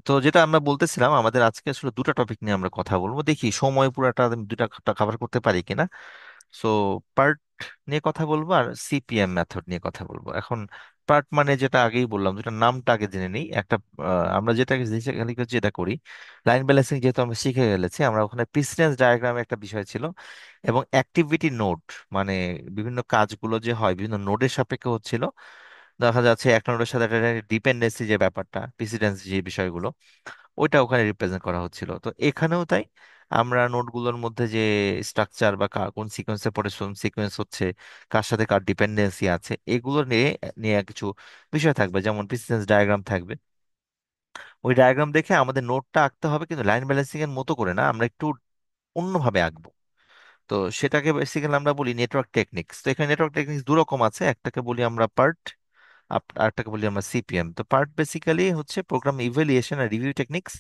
তো যেটা আমরা বলতেছিলাম, আমাদের আজকে আসলে দুটো টপিক নিয়ে আমরা কথা বলবো, দেখি সময় পুরাটা আমি দুটা কভার করতে পারি কিনা। সো পার্ট নিয়ে কথা বলবো আর সিপিএম মেথড নিয়ে কথা বলবো। এখন পার্ট মানে যেটা আগেই বললাম, যেটা নামটা আগে জেনে নিই একটা। আমরা যেটা যেটা করি, লাইন ব্যালেন্সিং যেহেতু আমরা শিখে গেলেছি, আমরা ওখানে প্রিসিডেন্স ডায়াগ্রামে একটা বিষয় ছিল এবং অ্যাক্টিভিটি নোড, মানে বিভিন্ন কাজগুলো যে হয় বিভিন্ন নোডের সাপেক্ষে হচ্ছিল। দেখা যাচ্ছে একটা নোডের সাথে একটা ডিপেন্ডেন্সি যে ব্যাপারটা, প্রিসিডেন্স যে বিষয়গুলো, ওইটা ওখানে রিপ্রেজেন্ট করা হচ্ছিল। তো এখানেও তাই, আমরা নোটগুলোর মধ্যে যে স্ট্রাকচার বা কোন সিকোয়েন্সে পড়ে কোন সিকোয়েন্স হচ্ছে, কার সাথে কার ডিপেন্ডেন্সি আছে, এগুলো নিয়ে নিয়ে কিছু বিষয় থাকবে, যেমন প্রিসিডেন্স ডায়াগ্রাম থাকবে। ওই ডায়াগ্রাম দেখে আমাদের নোটটা আঁকতে হবে, কিন্তু লাইন ব্যালেন্সিং এর মতো করে না, আমরা একটু অন্যভাবে আঁকবো। তো সেটাকে বেসিক্যালি আমরা বলি নেটওয়ার্ক টেকনিক্স। তো এখানে নেটওয়ার্ক টেকনিক্স দু রকম আছে, একটাকে বলি আমরা পার্ট, আরেকটাকে বলি আমরা সিপিএম। তো পার্ট বেসিক্যালি হচ্ছে প্রোগ্রাম ইভ্যালুয়েশন আর রিভিউ টেকনিক্স।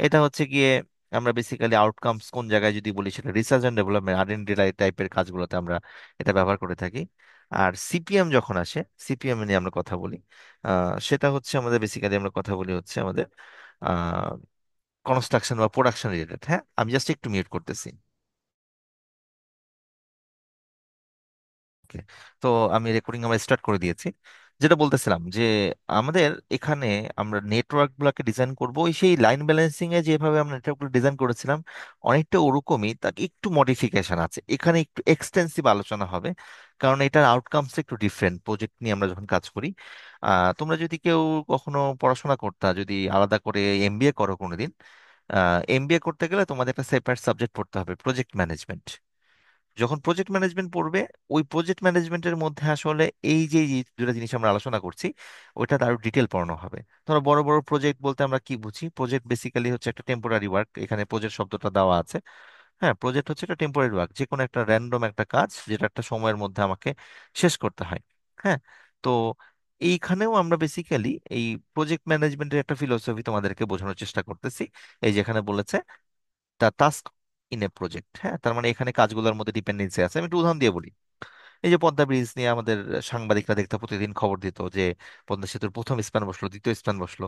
এটা হচ্ছে গিয়ে আমরা বেসিক্যালি আউটকামস কোন জায়গায় যদি বলি, সেটা research and development R and D টাইপের কাজগুলোতে আমরা এটা ব্যবহার করে থাকি। আর সিপিএম যখন আসে, সিপিএম নিয়ে আমরা কথা বলি, সেটা হচ্ছে আমাদের বেসিক্যালি আমরা কথা বলি হচ্ছে আমাদের কনস্ট্রাকশন বা প্রোডাকশন রিলেটেড। হ্যাঁ, আমি জাস্ট একটু মিউট করতেছি। ওকে। তো আমি রেকর্ডিং আমার স্টার্ট করে দিয়েছি। যেটা বলতেছিলাম যে আমাদের এখানে আমরা নেটওয়ার্ক গুলাকে ডিজাইন করবো, ওই সেই লাইন ব্যালেন্সিং এ যেভাবে আমরা নেটওয়ার্ক গুলো ডিজাইন করেছিলাম, অনেকটা ওরকমই, তাকে একটু মডিফিকেশন আছে, এখানে একটু এক্সটেন্সিভ আলোচনা হবে, কারণ এটার আউটকামস একটু ডিফারেন্ট প্রজেক্ট নিয়ে আমরা যখন কাজ করি। তোমরা যদি কেউ কখনো পড়াশোনা করতা, যদি আলাদা করে এমবিএ করো কোনোদিন, এমবিএ করতে গেলে তোমাদের একটা সেপারেট সাবজেক্ট পড়তে হবে, প্রজেক্ট ম্যানেজমেন্ট। যখন প্রজেক্ট ম্যানেজমেন্ট পড়বে, ওই প্রজেক্ট ম্যানেজমেন্টের মধ্যে আসলে এই যে এই দুটা জিনিস আমরা আলোচনা করছি, ওইটা আরো ডিটেল পড়ানো হবে। ধরো বড় বড় প্রজেক্ট বলতে আমরা কি বুঝি, প্রজেক্ট বেসিক্যালি হচ্ছে একটা টেম্পোরারি ওয়ার্ক, এখানে প্রজেক্ট শব্দটা দেওয়া আছে। হ্যাঁ, প্রজেক্ট হচ্ছে একটা টেম্পোরারি ওয়ার্ক, যে কোনো একটা র্যান্ডম একটা কাজ যেটা একটা সময়ের মধ্যে আমাকে শেষ করতে হয়। হ্যাঁ। তো এইখানেও আমরা বেসিক্যালি এই প্রজেক্ট ম্যানেজমেন্টের একটা ফিলোসফি তোমাদেরকে বোঝানোর চেষ্টা করতেছি। এই যেখানে বলেছে the task in a project, হ্যাঁ, তার মানে এখানে কাজগুলোর মধ্যে ডিপেন্ডেন্সি আছে। আমি একটু উদাহরণ দিয়ে বলি। এই যে পদ্মা ব্রিজ নিয়ে আমাদের সাংবাদিকরা দেখতে প্রতিদিন খবর দিত যে পদ্মা সেতুর প্রথম স্প্যান বসলো, দ্বিতীয় স্প্যান বসলো।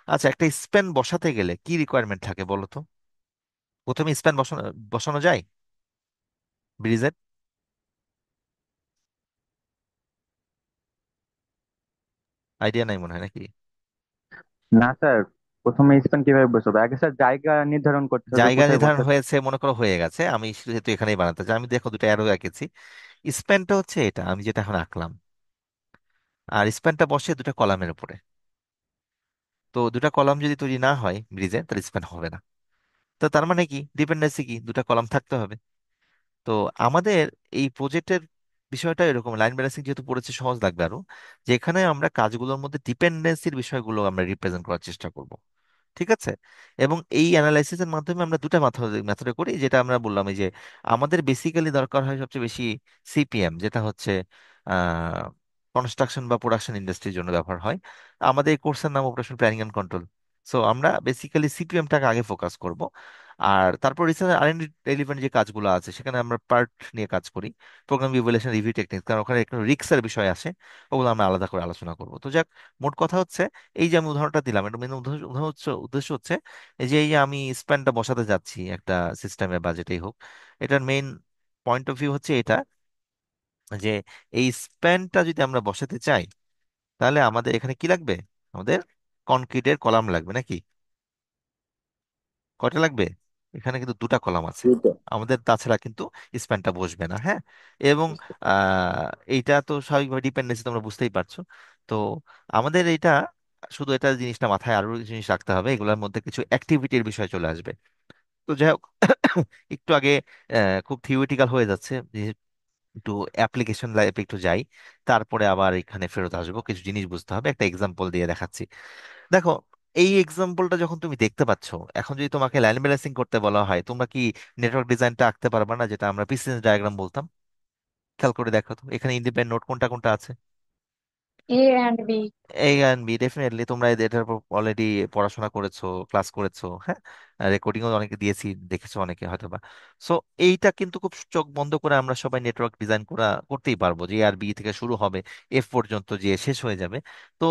আচ্ছা, একটা স্প্যান বসাতে গেলে কি রিকোয়ারমেন্ট থাকে বলো তো? প্রথমে স্প্যান বসানো বসানো যায় ব্রিজের? আইডিয়া নাই মনে হয়, নাকি? না স্যার, প্রথমে স্পেন কিভাবে বসাবো? আগে স্যার জায়গা নির্ধারণ করতে হবে জায়গা কোথায় নির্ধারণ বসাতে। হয়েছে, মনে করো হয়ে গেছে, আমি যেহেতু এখানেই বানাতে চাই, আমি দেখো দুটো অ্যারো এঁকেছি। স্প্যানটা হচ্ছে এটা আমি যেটা এখন আঁকলাম, আর স্প্যানটা বসে দুটো কলামের উপরে। তো দুটা কলাম যদি তৈরি না হয় ব্রিজে, তাহলে স্প্যান হবে না। তো তার মানে কি, ডিপেন্ডেন্সি কি, দুটা কলাম থাকতে হবে। তো আমাদের এই প্রজেক্টের বিষয়টা এরকম, লাইন ব্যালেন্সিং যেহেতু পড়েছে সহজ লাগবে আরো, যেখানে আমরা কাজগুলোর মধ্যে ডিপেন্ডেন্সির বিষয়গুলো আমরা রিপ্রেজেন্ট করার চেষ্টা করব। ঠিক আছে। এবং এই অ্যানালাইসিসের মাধ্যমে আমরা দুটা মেথডে করি, যেটা আমরা বললাম, এই যে আমাদের বেসিক্যালি দরকার হয় সবচেয়ে বেশি সিপিএম, যেটা হচ্ছে কনস্ট্রাকশন বা প্রোডাকশন ইন্ডাস্ট্রির জন্য ব্যবহার হয়। আমাদের এই কোর্সের নাম operation planning and control. So আমরা বেসিক্যালি সিপিএমটাকে আগে ফোকাস করব। আর তারপর রিসার্চ আর রিলেভেন্ট যে কাজগুলো আছে, সেখানে আমরা পার্ট নিয়ে কাজ করি, প্রোগ্রাম ইভ্যালুয়েশন রিভিউ টেকনিক, কারণ ওখানে একটু রিক্সের বিষয় আসে, ওগুলো আমরা আলাদা করে আলোচনা করব। তো যাক, মোট কথা হচ্ছে, এই যে আমি উদাহরণটা দিলাম, এটা মেন উদ্দেশ্য হচ্ছে এই যে আমি স্প্যানটা বসাতে যাচ্ছি একটা সিস্টেমে বা যেটাই হোক, এটার মেইন পয়েন্ট অফ ভিউ হচ্ছে এটা, যে এই স্প্যানটা যদি আমরা বসাতে চাই, তাহলে আমাদের এখানে কি লাগবে? আমাদের কনক্রিটের কলাম লাগবে, নাকি? কয়টা লাগবে? এখানে কিন্তু দুটা কলাম আছে দুটো। আমাদের, তাছাড়া কিন্তু স্প্যানটা বসবে না। হ্যাঁ। এবং এইটা তো স্বাভাবিকভাবে ডিপেন্ডেন্সি তোমরা বুঝতেই পারছো। তো আমাদের এইটা শুধু এটা জিনিসটা মাথায় আরো জিনিস রাখতে হবে, এগুলোর মধ্যে কিছু অ্যাক্টিভিটির বিষয় চলে আসবে। তো যাই হোক, একটু আগে খুব থিওরিটিক্যাল হয়ে যাচ্ছে, একটু অ্যাপ্লিকেশন লাইফে একটু যাই, তারপরে আবার এখানে ফেরত আসবো, কিছু জিনিস বুঝতে হবে, একটা এক্সাম্পল দিয়ে দেখাচ্ছি। দেখো, এই এক্সাম্পলটা যখন তুমি দেখতে পাচ্ছ, এখন যদি তোমাকে লাইন ব্যালেন্সিং করতে বলা হয়, তোমরা কি নেটওয়ার্ক ডিজাইনটা আঁকতে পারবে না, যেটা আমরা প্রিসিশন ডায়াগ্রাম বলতাম? খেয়াল করে দেখো তো, এখানে ইন্ডিপেন্ডেন্ট নোড কোনটা কোনটা আছে। A and B. A and B, definitely তোমরা এটার উপর অলরেডি পড়াশোনা করেছো, ক্লাস করেছো। হ্যাঁ, রেকর্ডিংও অনেকে দিয়েছি, দেখেছো অনেকে হয়তোবা। সো এইটা কিন্তু খুব চোখ বন্ধ করে আমরা সবাই নেটওয়ার্ক ডিজাইন করতেই পারবো, যে আর বি থেকে শুরু হবে, এফ পর্যন্ত যে শেষ হয়ে যাবে। তো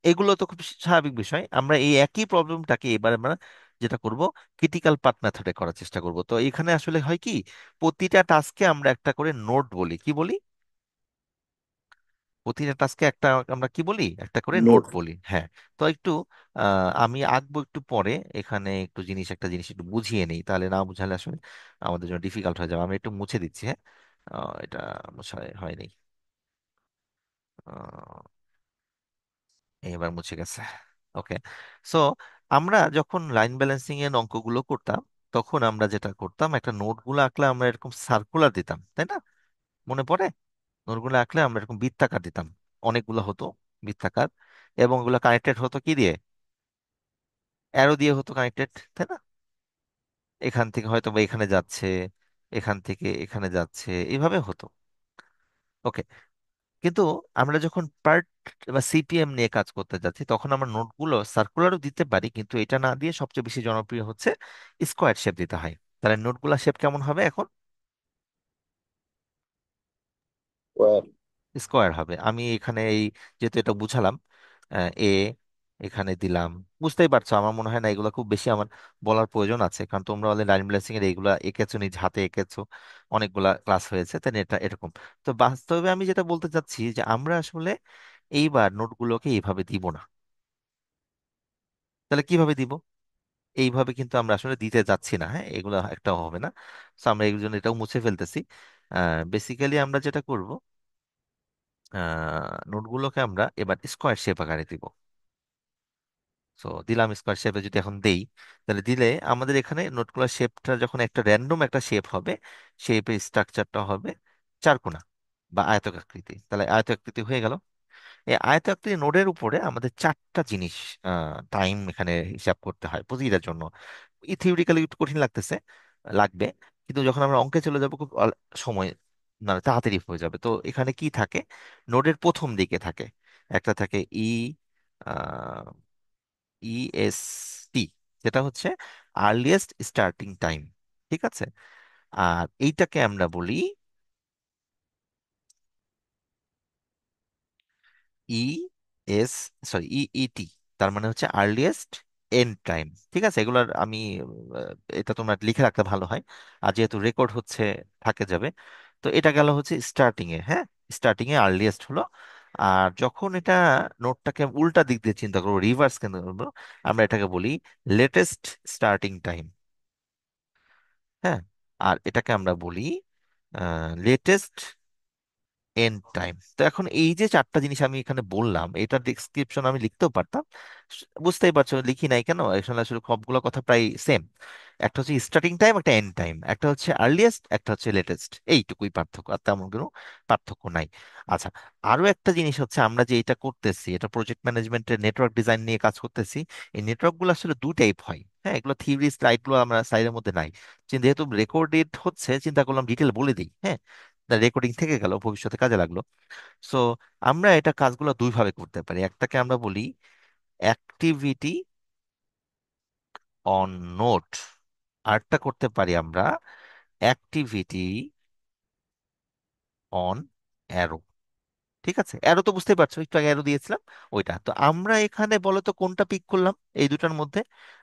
এগুলো তো খুব স্বাভাবিক বিষয়। আমরা এই একই প্রবলেমটাকে এবার আমরা যেটা করব, ক্রিটিক্যাল পাথ মেথডে করার চেষ্টা করব। তো এখানে আসলে হয় কি, প্রতিটা টাস্কে আমরা একটা করে নোড বলি, কি বলি, প্রতিটা টাস্কে একটা আমরা কি বলি, একটা করে নোট নোট। বলি, হ্যাঁ। তো একটু আমি আঁকবো একটু পরে, এখানে একটু একটা জিনিস একটু বুঝিয়ে নেই, তাহলে না বুঝালে আসলে আমাদের জন্য ডিফিকাল্ট হয়ে যাবে। আমি একটু মুছে দিচ্ছি, হ্যাঁ। এটা মোছা হয়নি। আহ, এবার মুছে গেছে। ওকে। সো আমরা যখন লাইন ব্যালেন্সিং এর অঙ্কগুলো করতাম, তখন আমরা যেটা করতাম, একটা নোটগুলো আঁকলে আমরা এরকম সার্কুলার দিতাম, তাই না? মনে পড়ে? নোটগুলো আঁকলে আমরা এরকম বৃত্তাকার দিতাম, অনেকগুলো হতো বৃত্তাকার, এবং ওগুলো কানেক্টেড হতো কি দিয়ে, অ্যারো দিয়ে হতো কানেক্টেড, তাই না? এখান থেকে হয়তো বা এখানে যাচ্ছে, এখান থেকে এখানে যাচ্ছে, এইভাবে হতো। ওকে। কিন্তু আমরা যখন পার্ট বা সিপিএম নিয়ে কাজ করতে যাচ্ছি, তখন আমরা নোটগুলো সার্কুলারও দিতে পারি, কিন্তু এটা না দিয়ে সবচেয়ে বেশি জনপ্রিয় হচ্ছে স্কোয়ার শেপ দিতে হয়। তাহলে নোটগুলো শেপ কেমন হবে এখন? স্কোয়ার। স্কোয়ার হবে। আমি এখানে এই, যেহেতু এটা বুঝালাম, এ এখানে দিলাম, বুঝতেই পারছো। আমার মনে হয় না এগুলো খুব বেশি আমার বলার প্রয়োজন আছে, কারণ তোমরা অলরেডি লাইন ব্যালেন্সিং এর এইগুলা এঁকেছো, নিজ হাতে এঁকেছো, অনেকগুলা ক্লাস হয়েছে, তাই না? এটা এরকম। তো বাস্তবে আমি যেটা বলতে চাচ্ছি যে আমরা আসলে এইবার নোটগুলোকে এইভাবে দিব না। তাহলে কিভাবে দিব? এইভাবে কিন্তু আমরা আসলে দিতে যাচ্ছি না, হ্যাঁ, এগুলো একটা হবে না। তো আমরা এই জন্য এটাও মুছে ফেলতেছি। বেসিক্যালি আমরা যেটা করব, নোটগুলোকে আমরা এবার স্কোয়ার শেপ আকারে দিব। সো দিলাম স্কোয়ার শেপে, যদি এখন দেই, তাহলে দিলে আমাদের এখানে নোটগুলোর শেপটা যখন একটা র্যান্ডম একটা শেপ হবে, শেপের স্ট্রাকচারটা হবে চারকোনা বা আয়তকাকৃতি। তাহলে আয়তকাকৃতি হয়ে গেল। এই আয়তাকৃতি নোডের উপরে আমাদের চারটা জিনিস টাইম এখানে হিসাব করতে হয় প্রতিটার জন্য। এই থিওরিক্যালি একটু কঠিন লাগতেছে, লাগবে, কিন্তু যখন আমরা অঙ্কে চলে যাবো খুব সময় না তাড়াতাড়ি হয়ে যাবে। তো এখানে কি থাকে, নোডের প্রথম দিকে থাকে একটা থাকে ইএসটি, যেটা হচ্ছে আর্লিয়েস্ট স্টার্টিং টাইম, ঠিক আছে? আর এইটাকে আমরা বলি ই এস, সরি, ইইটি, তার মানে হচ্ছে আর্লিয়েস্ট এন্ড টাইম। ঠিক আছে, এগুলার আমি এটা তোমরা লিখে রাখতে ভালো হয়, আর যেহেতু রেকর্ড হচ্ছে থাকে যাবে। তো এটা গেল হচ্ছে স্টার্টিং এ, হ্যাঁ, স্টার্টিং এ আর্লিয়েস্ট হলো। আর যখন এটা নোটটাকে উল্টা দিক দিয়ে চিন্তা করবো, রিভার্স কেন করবো, আমরা এটাকে বলি লেটেস্ট স্টার্টিং টাইম, হ্যাঁ। আর এটাকে আমরা বলি লেটেস্ট এন্ড টাইম। তো এখন এই যে চারটা জিনিস আমি এখানে বললাম, এটা ডিসক্রিপশন আমি লিখতেও পারতাম, বুঝতেই পারছো লিখি নাই কেন, এখানে আসলে সবগুলো কথা প্রায় সেম। একটা হচ্ছে স্টার্টিং টাইম, একটা এন্ড টাইম, একটা হচ্ছে আর্লিয়েস্ট, একটা হচ্ছে লেটেস্ট, এইটুকুই পার্থক্য, আর তেমন কোনো পার্থক্য নাই। আচ্ছা, আরো একটা জিনিস হচ্ছে, আমরা যে এটা করতেছি, এটা প্রজেক্ট ম্যানেজমেন্টের নেটওয়ার্ক ডিজাইন নিয়ে কাজ করতেছি। এই নেটওয়ার্ক গুলো আসলে দু টাইপ হয়, হ্যাঁ, এগুলো থিওরি স্লাইড গুলো আমরা সাইডের মধ্যে নাই, যেহেতু রেকর্ডেড হচ্ছে, চিন্তা করলাম ডিটেল বলে দিই, হ্যাঁ, রেকর্ডিং থেকে গেল, ভবিষ্যতে কাজে লাগলো। সো আমরা এটা কাজগুলো দুই ভাবে করতে পারি, একটাকে আমরা বলি অ্যাক্টিভিটি অন নোট, আরেকটা করতে পারি আমরা অ্যাক্টিভিটি অন অ্যারো। ঠিক আছে, অ্যারো তো বুঝতেই পারছো, একটু আগে অ্যারো দিয়েছিলাম, ওইটা। তো আমরা এখানে বলো তো কোনটা পিক করলাম এই দুটার মধ্যে?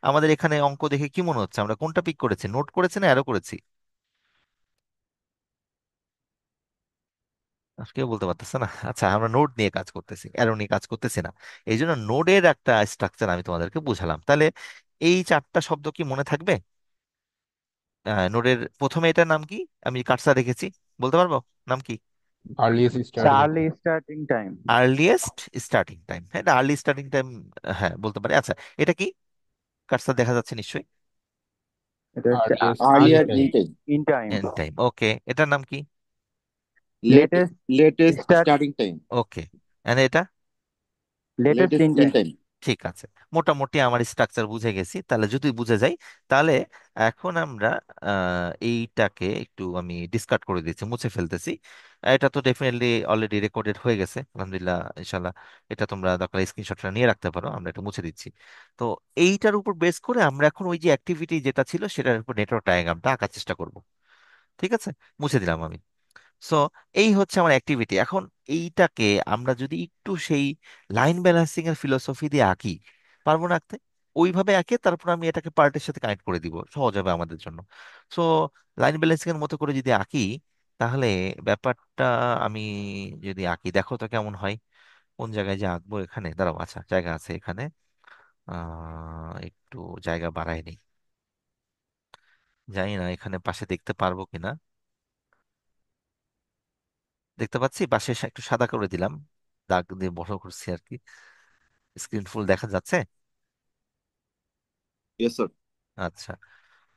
আমাদের এখানে অঙ্ক দেখে কি মনে হচ্ছে, আমরা কোনটা পিক করেছি, নোট করেছি না অ্যারো করেছি? কেউ বলতে পারতেছে না। আচ্ছা, আমরা নোড নিয়ে কাজ করতেছি, অ্যারো নিয়ে কাজ করতেছি না। এই জন্য নোডের একটা স্ট্রাকচার আমি তোমাদেরকে বুঝালাম। তাহলে এই চারটা শব্দ কি মনে থাকবে? নোডের প্রথমে এটার নাম কি, আমি কার্সর রেখেছি, বলতে পারবো নাম কি? Earliest starting Charlie time. Starting time. Earliest starting time, হ্যাঁ, এটা আর্লি স্টার্টিং টাইম, হ্যাঁ বলতে পারি। আচ্ছা, এটা কি, কার্সর দেখা যাচ্ছে নিশ্চয়ই? এটা হচ্ছে earliest in Earlier time. in time. In time. End time, okay. এটার নাম কি? Late, latest latest start, starting time. Okay. End এটা? Latest Latest in in time. time. ঠিক আছে, মোটামুটি আমার স্ট্রাকচার বুঝে গেছি। তাহলে যদি বুঝে যাই, তাহলে এখন আমরা এইটাকে একটু আমি ডিসকার্ড করে দিচ্ছি, মুছে ফেলতেছি। এটা তো ডেফিনেটলি অলরেডি রেকর্ডেড হয়ে গেছে, আলহামদুলিল্লাহ, ইনশাল্লাহ। এটা তোমরা দরকার স্ক্রিনশটটা নিয়ে রাখতে পারো, আমরা এটা মুছে দিচ্ছি। তো এইটার উপর বেস করে আমরা এখন ওই যে অ্যাক্টিভিটি যেটা ছিল সেটার উপর নেটওয়ার্ক ডায়াগ্রামটা আঁকার চেষ্টা করব। ঠিক আছে, মুছে দিলাম আমি। সো এই হচ্ছে আমার অ্যাক্টিভিটি। এখন এইটাকে আমরা যদি একটু সেই লাইন ব্যালেন্সিং এর ফিলোসফি দিয়ে আঁকি, পারবো না আঁকতে? ওইভাবে আঁকে তারপর আমি এটাকে পার্টের সাথে কানেক্ট করে দিব, সহজ হবে আমাদের জন্য। সো লাইন ব্যালেন্সিং এর মতো করে যদি আঁকি, তাহলে ব্যাপারটা আমি যদি আঁকি, দেখো তো কেমন হয়। কোন জায়গায় যে আঁকবো, এখানে দাঁড়াও, আচ্ছা জায়গা আছে এখানে। একটু জায়গা বাড়াই নেই, জানি না এখানে পাশে দেখতে পারবো কিনা। দেখতে পাচ্ছি পাশে একটু সাদা করে দিলাম, দাগ দিয়ে বড় করছি আর কি। স্ক্রিন ফুল দেখা যাচ্ছে? Yes, sir. আচ্ছা।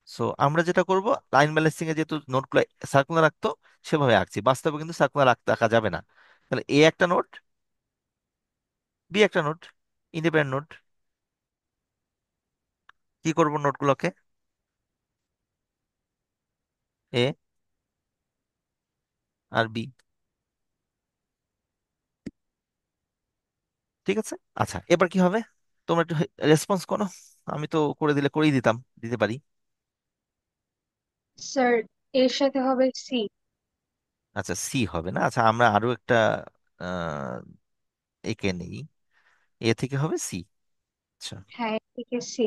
সো আমরা যেটা করব, লাইন ব্যালেন্সিং এ যেহেতু নোটগুলো সার্কুলার রাখতো, সেভাবে আঁকছি। বাস্তবে কিন্তু সার্কুলার আঁকা যাবে না। তাহলে এ একটা নোট, বি একটা নোট, ইন্ডিপেন্ডেন্ট নোট। কি করব নোটগুলোকে? এ আর বি। ঠিক আছে। আচ্ছা, এবার কি হবে? তোমরা একটু রেসপন্স করো। আমি তো করে দিলে করেই দিতাম, দিতে পারি। স্যার, এর সাথে হবে সি। আচ্ছা, সি হবে না। আচ্ছা, আমরা আরো একটা আহ একে নেই। এ থেকে হবে সি। আচ্ছা, হ্যাঁ, এদিকে সি।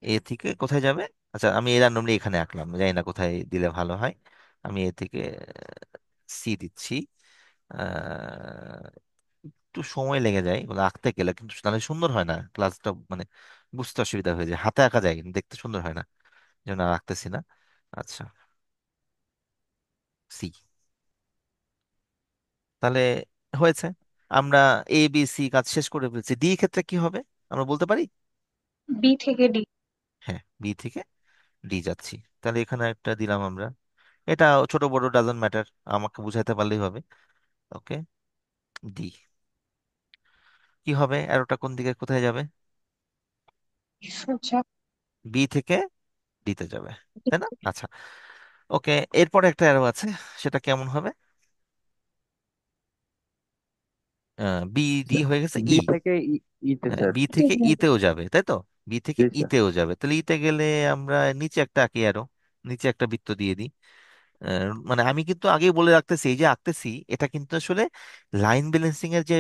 এ থেকে কোথায় যাবে? আচ্ছা, আমি এ রান্ডমলি এখানে আঁকলাম, জানি না কোথায় দিলে ভালো হয়। আমি এ থেকে সি দিচ্ছি। আহ, একটু সময় লেগে যায় ওগুলো আঁকতে গেলে, কিন্তু তাহলে সুন্দর হয় না ক্লাসটা, মানে বুঝতে অসুবিধা হয়ে যায়। হাতে আঁকা যায় কিন্তু দেখতে সুন্দর হয় না, এই জন্য আর আঁকতেছি না। আচ্ছা, সি। তাহলে হয়েছে। আমরা এ বি সি কাজ শেষ করে ফেলছি। ডি ক্ষেত্রে কি হবে আমরা বলতে পারি? বি থেকে ডি। হ্যাঁ, বি থেকে ডি যাচ্ছি। তাহলে এখানে একটা দিলাম আমরা। এটা ছোট বড় ডাজন্ট ম্যাটার, আমাকে বুঝাইতে পারলেই হবে। ওকে, ডি। কি হবে? অ্যারোটা কোন দিকে কোথায় যাবে? সোজা বি থেকে ডিতে যাবে, তাই না? আচ্ছা, ওকে। এরপরে একটা অ্যারো আছে, সেটা কেমন হবে? বি ডি হয়ে গেছে, ই। বি থেকে ইতে হ্যাঁ, স্যার। বি থেকে ইতেও যাবে, তাই তো? বি থেকে জি স্যার। ইতেও যাবে, তাহলে ইতে গেলে আমরা নিচে একটা আঁকি অ্যারো, নিচে একটা বৃত্ত দিয়ে দিই। মানে আমি কিন্তু আগেই বলে রাখতেছি, এই যে আঁকতেছি এটা কিন্তু আসলে লাইন ব্যালেন্সিং এর যে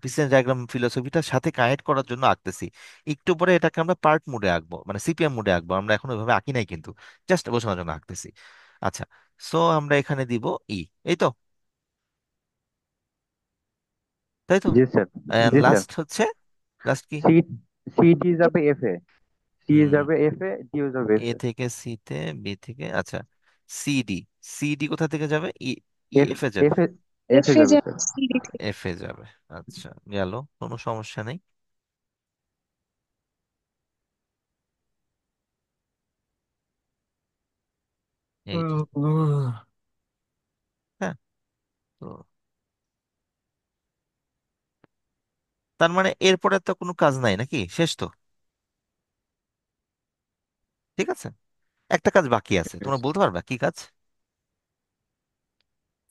বিজনেস ডায়াগ্রাম ফিলোসফিটার সাথে কানেক্ট করার জন্য আঁকতেছি। একটু পরে এটাকে আমরা পার্ট মোডে আঁকবো, মানে সিপিএম মোডে আঁকবো। আমরা এখন ওইভাবে আঁকি নাই কিন্তু, জাস্ট বোঝানোর জন্য আঁকতেছি। আচ্ছা, সো আমরা এখানে দিব ই, এই তো, তাই তো? জি স্যার। জি স্যার। লাস্ট হচ্ছে, লাস্ট কি? সি সি ডি যাবে এফ এ। সি হুম, যাবে এফ এ, ডিও যাবে এফ এ এ। থেকে সিতে, বি থেকে, আচ্ছা, সিডি। সিডি কোথা থেকে যাবে? ই, ই এফ এফ এ যাবে। এফ এ এফ এফ এ এ যাবে যাবে স্যার। সি ডি থেকে। এফ এ যাবে। আচ্ছা, গেল, কোনো সমস্যা নেই। এই যে, হ্যাঁ। তো তার মানে এরপরে তো কোনো কাজ নাই নাকি, শেষ তো? ঠিক আছে, একটা কাজ বাকি আছে, তোমরা বলতে পারবা কি কাজ?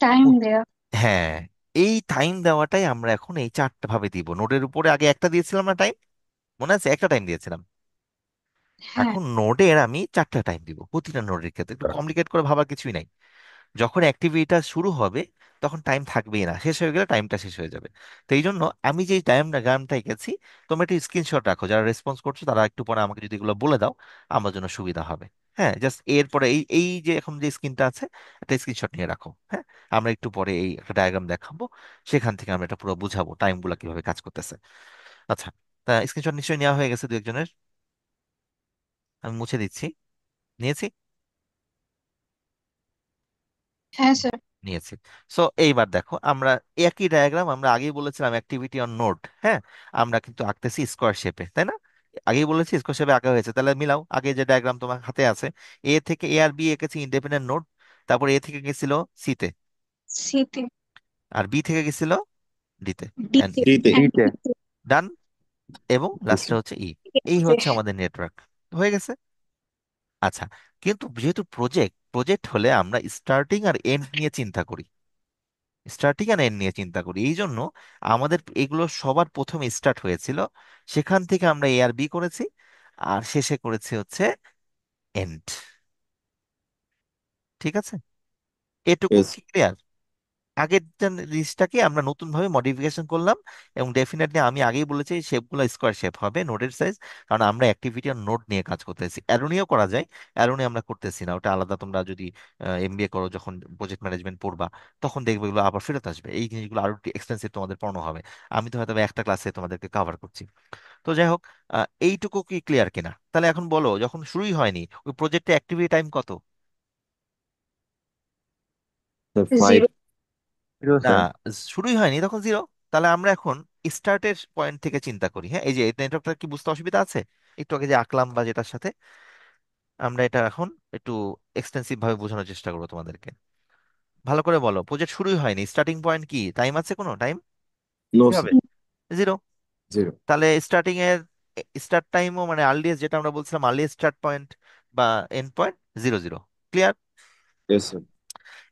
টাইম উহ, দেয়া। হ্যাঁ, এই টাইম দেওয়াটাই আমরা এখন এই চারটা ভাবে দিব। নোডের উপরে আগে একটা দিয়েছিলাম না টাইম, মনে আছে? একটা টাইম দিয়েছিলাম। হ্যাঁ। এখন নোডের আমি চারটা টাইম দিব, প্রতিটা নোডের ক্ষেত্রে। একটু কমপ্লিকেট করে ভাবার কিছুই নাই। যখন অ্যাক্টিভিটিটা শুরু হবে, তখন টাইম থাকবেই না, শেষ হয়ে গেলে টাইমটা শেষ হয়ে যাবে। তো এই জন্য আমি যে টাইমটা এঁকেছি, তোমরা একটু স্ক্রিনশট রাখো, যারা রেসপন্স করছো তারা একটু পরে আমাকে যদি এগুলো বলে দাও, আমার জন্য সুবিধা হবে। হ্যাঁ, জাস্ট এরপরে এই এই যে এখন যে স্ক্রিনটা আছে, একটা স্ক্রিনশট নিয়ে রাখো। হ্যাঁ, আমরা একটু পরে এই একটা ডায়াগ্রাম দেখাবো, সেখান থেকে আমরা এটা পুরো বুঝাবো টাইমগুলো কিভাবে কাজ করতেছে। আচ্ছা, তা স্ক্রিনশট নিশ্চয়ই নেওয়া হয়ে গেছে দু একজনের। আমি মুছে দিচ্ছি। নিয়েছি? হ্যাঁ স্যার। নিয়েছি। সো এইবার দেখো, আমরা একই ডায়াগ্রাম আমরা আগেই বলেছিলাম অ্যাক্টিভিটি অন নোড। হ্যাঁ, আমরা কিন্তু আঁকতেছি স্কোয়ার শেপে, তাই না? আগেই বলেছি স্কোয়ার শেপে আঁকা হয়েছে, তাহলে মিলাও। আগে যে ডায়াগ্রাম তোমার হাতে আছে, এ থেকে এ আর বি এঁকেছি ইন্ডিপেন্ডেন্ট নোড, তারপর এ থেকে গেছিল সিতে, সি তে। আর বি থেকে গেছিল ডিতে। ডি তে। D তে। অ্যান্ড ডিতে। ই তে। ডান। এবং Yes, লাস্টে sir. হচ্ছে ই। এই হচ্ছে আমাদের নেটওয়ার্ক, হয়ে গেছে। আচ্ছা, কিন্তু যেহেতু প্রজেক্ট প্রজেক্ট হলে আমরা স্টার্টিং আর এন্ড নিয়ে চিন্তা করি, স্টার্টিং আর এন্ড নিয়ে চিন্তা করি। এই জন্য আমাদের এগুলো সবার প্রথমে স্টার্ট হয়েছিল, সেখান থেকে আমরা এ আর বি করেছি, আর শেষে করেছি হচ্ছে এন্ড। ঠিক আছে, এটুকু Yes. কি ক্লিয়ার? আগের জিনিসটাকে আমরা নতুন ভাবে মডিফিকেশন করলাম, এবং ডেফিনেটলি আমি আগেই বলেছি শেপগুলো স্কোয়ার শেপ হবে, নোডের সাইজ, কারণ আমরা অ্যাক্টিভিটি আর নোড নিয়ে কাজ করতেছি। অ্যারো নিয়েও করা যায়, অ্যারো নিয়ে আমরা করতেছি না, ওটা আলাদা। তোমরা যদি এমবিএ করো, যখন প্রজেক্ট ম্যানেজমেন্ট পড়বা, তখন দেখবে এগুলো আবার ফেরত আসবে, এই জিনিসগুলো আরো এক্সপেন্সিভ তোমাদের পড়ানো হবে। আমি তো হয়তো বা একটা ক্লাসে তোমাদেরকে কভার করছি। তো যাই হোক, এইটুকু কি ক্লিয়ার কিনা? তাহলে এখন বলো, যখন শুরুই হয়নি ওই প্রজেক্টে অ্যাক্টিভিটি টাইম কত? The five. জিরো। জিরো না, স্যার। শুরুই হয়নি তখন জিরো। তাহলে আমরা এখন স্টার্টের পয়েন্ট থেকে চিন্তা করি। হ্যাঁ, এই যে নেটওয়ার্কটা কি বুঝতে অসুবিধা আছে? একটু আগে যে আঁকলাম বা যেটার সাথে, আমরা এটা এখন একটু এক্সটেন্সিভ ভাবে বোঝানোর চেষ্টা করবো তোমাদেরকে। ভালো করে বলো, প্রজেক্ট শুরুই হয়নি, স্টার্টিং পয়েন্ট কি? টাইম আছে কোনো টাইম? No, কি sir. হবে? জিরো। Zero. তাহলে স্টার্টিং এর স্টার্ট টাইমও, মানে আর্লিয়েস্ট যেটা আমরা বলছিলাম আর্লিয়েস্ট স্টার্ট পয়েন্ট বা end point, zero zero. Clear? Yes, sir.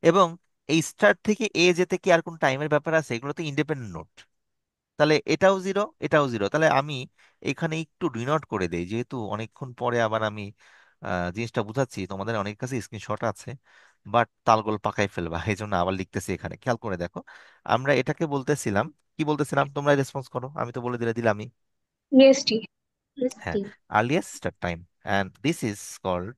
এবং এই স্টার্ট থেকে এ যেতে কি আর কোন টাইমের ব্যাপার আছে? এগুলো তো ইন্ডিপেন্ডেন্ট নোট। তাহলে এটাও জিরো, এটাও জিরো। তাহলে আমি এখানে একটু ডিনোট করে দেই, যেহেতু অনেকক্ষণ পরে আবার আমি জিনিসটা বুঝাচ্ছি, তোমাদের অনেক কাছে স্ক্রিনশট আছে, বাট তালগোল পাকাই ফেলবা, এই জন্য আবার লিখতেছি এখানে। খেয়াল করে দেখো, আমরা এটাকে বলতেছিলাম, কি বলতেছিলাম তোমরা রেসপন্স করো, আমি তো বলে দিলামই। ইএসটি। হ্যাঁ, earliest start time, and this is called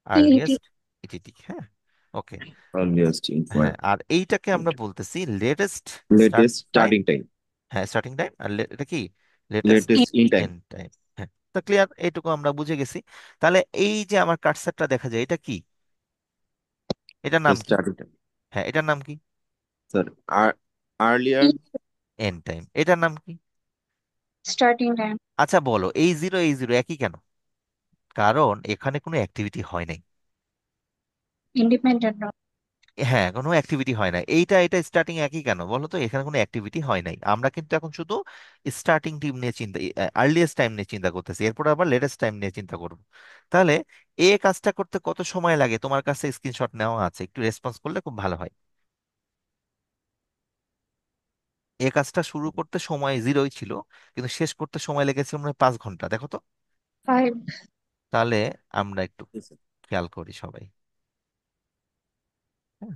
EET. Earliest ETT. হ্যাঁ, ওকে। Earliest in হ্যাঁ, point. আর এইটাকে আমরা বলতেছি latest start Latest time. starting time. হ্যাঁ, স্টার্টিং টাইম। আর এটা কি? Latest Latest in time. End time. হ্যাঁ, তো ক্লিয়ার, এইটুকু আমরা বুঝে গেছি। তাহলে এই যে আমার কার্সারটা দেখা যায়, এটা কি? এটার The নাম কি? starting time. হ্যাঁ, এটার নাম কি? Sir, earlier. End time. এটার নাম কি? Starting time. আচ্ছা বলো, এই জিরো একই কেন? কারণ এখানে কোনো অ্যাক্টিভিটি হয় নাই। Independent node. হ্যাঁ, কোনো অ্যাক্টিভিটি হয় না। এটা স্টার্টিং একই কেন বলো তো? এখানে কোনো অ্যাক্টিভিটি হয় নাই, আমরা কিন্তু এখন শুধু স্টার্টিং টিম নিয়ে চিন্তা, আর্লিয়েস্ট টাইম নিয়ে চিন্তা করতেছি, এরপর আবার লেটেস্ট টাইম নিয়ে চিন্তা করব। তাহলে এই কাজটা করতে কত সময় লাগে? তোমার কাছে স্ক্রিনশট নেওয়া আছে, একটু রেসপন্স করলে খুব ভালো হয়। এই কাজটা শুরু করতে সময় জিরোই ছিল, কিন্তু শেষ করতে সময় লেগেছে মনে হয় 5 ঘন্টা, দেখো তো। ফাইভ। তাহলে আমরা একটু Yes, sir. খেয়াল করি সবাই। হ্যাঁ,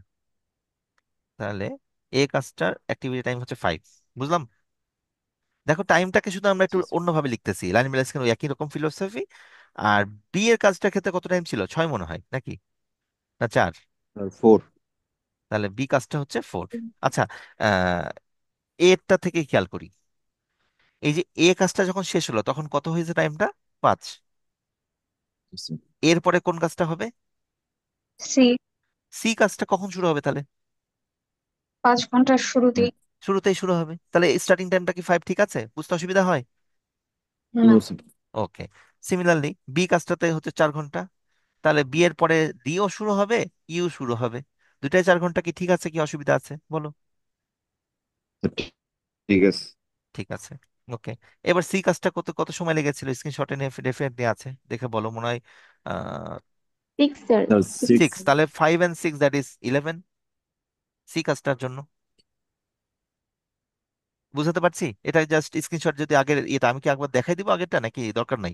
তাহলে এই কাজটার অ্যাক্টিভিটি টাইম হচ্ছে 5। বুঝলাম? দেখো, টাইমটাকে শুধু আমরা একটু Yes, sir. অন্যভাবে লিখতেছি, লাইন বাই লাইন একই রকম ফিলোসফি। আর বি এর কাজটার ক্ষেত্রে কত টাইম ছিল? 6 মনে হয়, নাকি? না, 4? Four. তাহলে বি কাজটা হচ্ছে 4। আচ্ছা, আহ এরটা থেকে খেয়াল করি, এই যে এ কাজটা যখন শেষ হলো তখন কত হয়েছে টাইমটা? 5। Yes, sir. এরপরে কোন কাজটা হবে? সি। সি কাজটা কখন শুরু হবে তাহলে? 5 ঘন্টার হ্যাঁ, শুরুতেই। শুরুতেই শুরু হবে। তাহলে স্টার্টিং টাইমটা কি 5? ঠিক আছে, বুঝতে অসুবিধা হয়? না। No, sir. ওকে। সিমিলারলি বি কাজটাতে হচ্ছে 4 ঘন্টা। তাহলে বি এর পরে ডিও শুরু হবে, ইউ শুরু হবে। দুটাই 4 ঘন্টা। কি ঠিক আছে, কি অসুবিধা আছে বলো? ঠিক আছে। ঠিক আছে, ওকে। এবার সি কাজটা কত কত সময় লেগেছিল? স্ক্রিনশটে ডেফিনেটলি আছে, দেখে বলো। মনে হয় আহ 6, sir. Six. 6। তাহলে 5 and 6, দ্যাট ইজ 11 সি কাজটার জন্য। বুঝতে পারছি? এটা জাস্ট স্ক্রিনশট, যদি আগের এটা আমি কি একবার দেখাই দিব আগেরটা, নাকি দরকার নাই?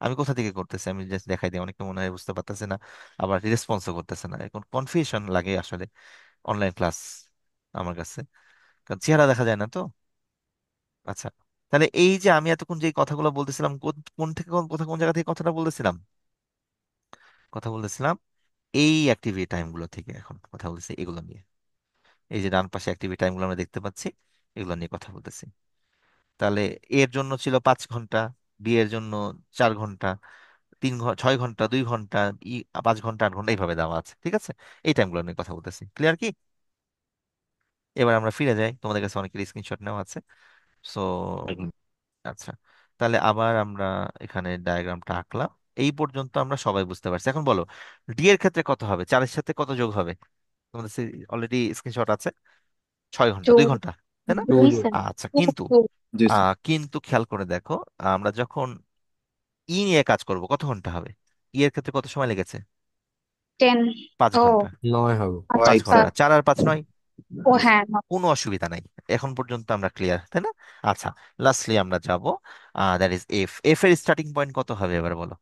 আমি কোথা থেকে করতেছি, আমি জাস্ট দেখাই দিই, অনেকে মনে হয় বুঝতে পারতেছে না, আবার রেসপন্সও করতেছে না, এখন কনফিউশন লাগে আসলে অনলাইন ক্লাস আমার কাছে, কারণ চেহারা দেখা যায় না তো। আচ্ছা, তাহলে এই যে আমি এতক্ষণ যে কথাগুলো বলতেছিলাম, কোন কোন থেকে কোন জায়গা থেকে কথাটা বলতেছিলাম? কথা বলতেছিলাম এই অ্যাক্টিভিটি টাইম গুলো থেকে, এখন কথা বলতেছি এগুলো নিয়ে। এই যে ডান পাশে অ্যাক্টিভিটি টাইম গুলো আমরা দেখতে পাচ্ছি, এগুলো নিয়ে কথা বলতেছি। তাহলে এর জন্য ছিল 5 ঘন্টা, বি এর জন্য 4 ঘন্টা, 3 ঘন্টা, 6 ঘন্টা, 2 ঘন্টা, 5 ঘন্টা, 8 ঘন্টা, এইভাবে দেওয়া আছে। ঠিক আছে, এই টাইমগুলো নিয়ে কথা বলতেছি। ক্লিয়ার কি? এবার আমরা ফিরে যাই, তোমাদের কাছে অনেকের স্ক্রিনশট নেওয়া আছে। সো আচ্ছা, তাহলে আবার আমরা এখানে ডায়াগ্রামটা আঁকলাম। এই পর্যন্ত আমরা সবাই বুঝতে পারছি। এখন বলো, ডি এর ক্ষেত্রে কত হবে? 4-এর সাথে কত যোগ হবে? তোমাদের অলরেডি স্ক্রিনশট আছে। 6 ঘন্টা, 2 ঘন্টা, তাই না? 2, Two. sir. আচ্ছা, কিন্তু জি স্যার। কিন্তু খেয়াল করে দেখো, আমরা যখন ই নিয়ে কাজ করব কত ঘন্টা হবে? ই এর ক্ষেত্রে কত সময় লেগেছে? 10। পাঁচ ও ঘন্টা নয় হবে। পাঁচ আচ্ছা। ঘন্টা 4 আর 5 9। ও হ্যাঁ, না। কোনো অসুবিধা নাই, এখন পর্যন্ত আমরা ক্লিয়ার, তাই না? আচ্ছা, লাস্টলি আমরা যাব, দ্যাট ইজ এফ। এফ এর স্টার্টিং পয়েন্ট কত হবে এবার বলো?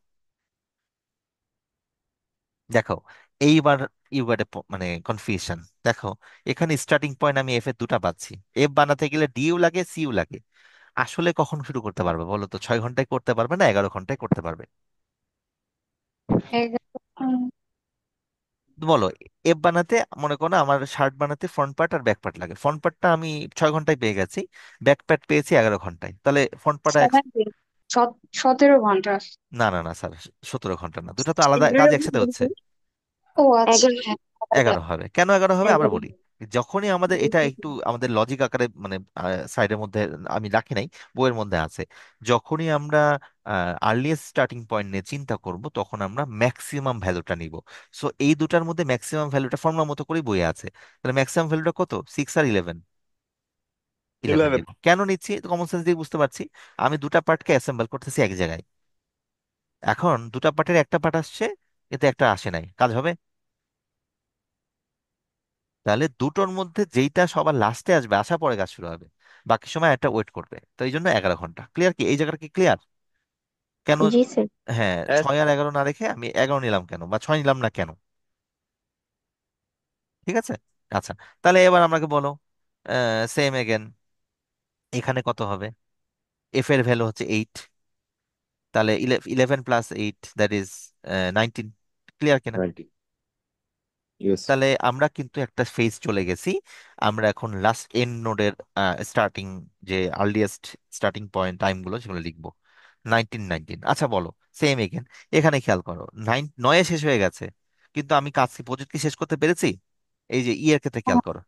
দেখো, এইবার ইউ গট এ মানে কনফিউশন। দেখো, এখানে স্টার্টিং পয়েন্ট আমি এফ এর দুটা পাচ্ছি। এফ বানাতে গেলে ডিইউ লাগে, সিইউ লাগে। আসলে কখন শুরু করতে পারবে বলো তো? 6 ঘন্টায় করতে পারবে না 11 ঘন্টায় করতে পারবে? 11, বলো। এফ বানাতে মনে করো না, আমার শার্ট বানাতে ফ্রন্ট পার্ট আর ব্যাক পার্ট লাগে। ফ্রন্ট পার্টটা আমি 6 ঘন্টায় পেয়ে গেছি, ব্যাক পার্ট পেয়েছি 11 ঘন্টায়। তাহলে ফ্রন্ট পার্ট 17, 17 ঘন্টা। না না না স্যার, 17 ঘন্টা না, দুটো তো আলাদা কাজ একসাথে হচ্ছে। ও আচ্ছা, হ্যাঁ। 11 হবে কেন? 11 হবে আবার 11। বলি। যখনই আমাদের এটা একটু আমাদের লজিক আকারে মানে সাইডের মধ্যে আমি রাখি নাই, বইয়ের মধ্যে আছে। যখনই আমরা আর্লিয়েস্ট স্টার্টিং পয়েন্ট নিয়ে চিন্তা করব, তখন আমরা ম্যাক্সিমাম ভ্যালুটা নিব। সো এই দুটার মধ্যে ম্যাক্সিমাম ভ্যালুটা ফর্মুলা মতো করেই বইয়ে আছে। তাহলে ম্যাক্সিমাম ভ্যালুটা কত? 6 আর 11। 11 11. নিব। কেন নিচ্ছি? কমন সেন্স দিয়ে বুঝতে পারছি। আমি দুটা পার্টকে অ্যাসেম্বল করতেছি এক জায়গায়। এখন দুটা পার্টের একটা পার্ট আসছে, এতে একটা আসে নাই, কাজ হবে? তাহলে দুটোর মধ্যে যেইটা সবার লাস্টে আসবে, আসার পরে কাজ শুরু হবে। বাকি সময় একটা ওয়েট করবে। তো এই জন্য 11 ঘন্টা। ক্লিয়ার কি? এই জায়গাটা কি ক্লিয়ার? কেন? জি স্যার। হ্যাঁ, Yes. 6 আর 11 না রেখে আমি 11 নিলাম কেন, বা 6 নিলাম না কেন? ঠিক আছে। আচ্ছা, তাহলে এবার আমাকে বলো, সেম এগেন, এখানে কত হবে? এফ এর ভ্যালু হচ্ছে 8। তাহলে 11 + 8 দ্যাট ইজ 19। ক্লিয়ার কিনা? 20. Yes. তাহলে আমরা কিন্তু একটা ফেজ চলে গেছি। আমরা এখন লাস্ট এন্ড নোডের স্টার্টিং, যে আর্লিয়েস্ট স্টার্টিং পয়েন্ট টাইমগুলো সেগুলো লিখবো। 19, 19। আচ্ছা বলো, সেম এগেন, এখানে খেয়াল করো, 9 শেষ হয়ে গেছে, কিন্তু আমি কাজ প্রজেক্ট কি শেষ করতে পেরেছি? এই যে ই এর ক্ষেত্রে খেয়াল করো,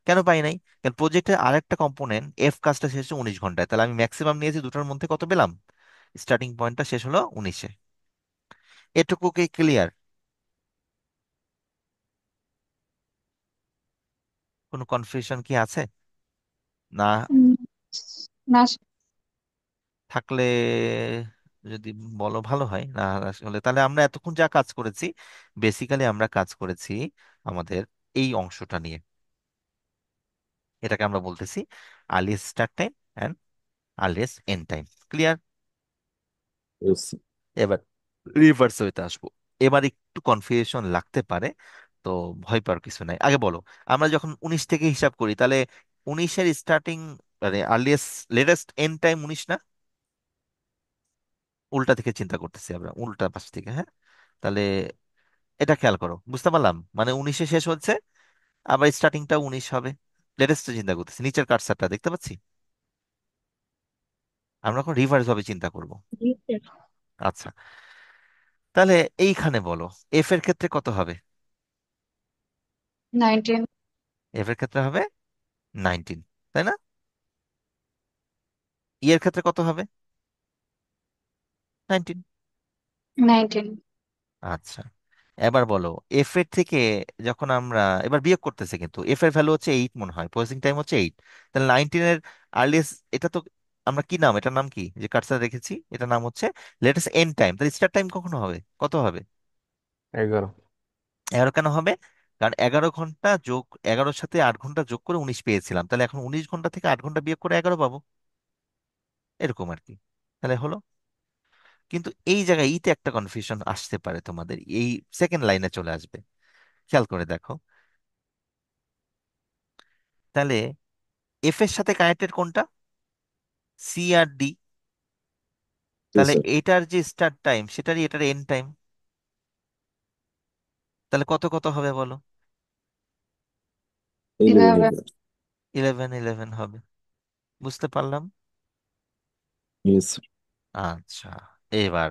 কেন পাই নাই? কারণ প্রজেক্টের আরেকটা কম্পোনেন্ট এফ কাজটা শেষ হচ্ছে 19 ঘন্টায়। তাহলে আমি ম্যাক্সিমাম নিয়েছি, দুটোর মধ্যে কত পেলাম? স্টার্টিং পয়েন্টটা শেষ হলো 19-এ। এটুকু কি ক্লিয়ার? কোনো কনফিউশন কি আছে? না উম, না, থাকলে যদি বলো ভালো হয়। না আসলে তাহলে আমরা এতক্ষণ যা কাজ করেছি, বেসিক্যালি আমরা কাজ করেছি আমাদের এই অংশটা নিয়ে। এটাকে আমরা বলতেছি earliest start time and earliest end time. Clear? Yes. এবার রিভার্স হইতে আসবো। এবার একটু কনফিউশন লাগতে পারে, তো ভয় পাওয়ার কিছু নাই। আগে বলো, আমরা যখন 19 থেকে হিসাব করি, তাহলে 19-এর স্টার্টিং মানে আর্লিয়েস্ট লেটেস্ট এন্ড টাইম 19 না? উল্টা থেকে চিন্তা করতেছি আমরা, উল্টা পাশ থেকে, হ্যাঁ। তাহলে এটা খেয়াল করো, বুঝতে পারলাম? মানে 19-এ শেষ হচ্ছে, আবার স্টার্টিংটা 19 হবে। লেটেস্ট চিন্তা করতেছি, নিচের কার্সারটা দেখতে পাচ্ছি। আমরা এখন রিভার্স ভাবে চিন্তা করব। জি স্যার। আচ্ছা, তাহলে এইখানে বলো, এফ এর ক্ষেত্রে কত হবে? 19, এফ এর ক্ষেত্রে হবে 19, তাই না? ই এর ক্ষেত্রে কত হবে? 19। 19, আচ্ছা, এবার বলো, এফ এর থেকে যখন আমরা এবার বিয়োগ করতেছে, কিন্তু এফ এর ভ্যালু হচ্ছে 8 মনে হয়, প্রসেসিং টাইম হচ্ছে 8। তাহলে 19-এর আর্লিয়েস্ট, এটা তো আমরা কি নাম, এটার নাম কি যে কার্সার রেখেছি, এটার নাম হচ্ছে লেটেস্ট এন্ড টাইম। তাহলে স্টার্ট টাইম কখনো হবে, কত হবে? 11। 11 কেন হবে? কারণ 11 ঘন্টা যোগ 11-র সাথে 8 ঘন্টা যোগ করে 19 পেয়েছিলাম। তাহলে এখন 19 ঘন্টা থেকে 8 ঘন্টা বিয়োগ করে 11 পাবো, এরকম আর কি। তাহলে হলো। কিন্তু এই জায়গায় ইতে একটা কনফিউশন আসতে পারে তোমাদের, এই সেকেন্ড লাইনে চলে আসবে। খেয়াল করে দেখো, তাহলে এফ এর সাথে কানেক্টেড কোনটা? সি আর ডি। Yes, তাহলে sir. এটার যে স্টার্ট টাইম সেটারই এটার এন্ড টাইম। তাহলে কত কত হবে বলো? 11, 11, 11. 11, 11 হবে। বুঝতে পারলাম। Yes, sir. আচ্ছা, এবার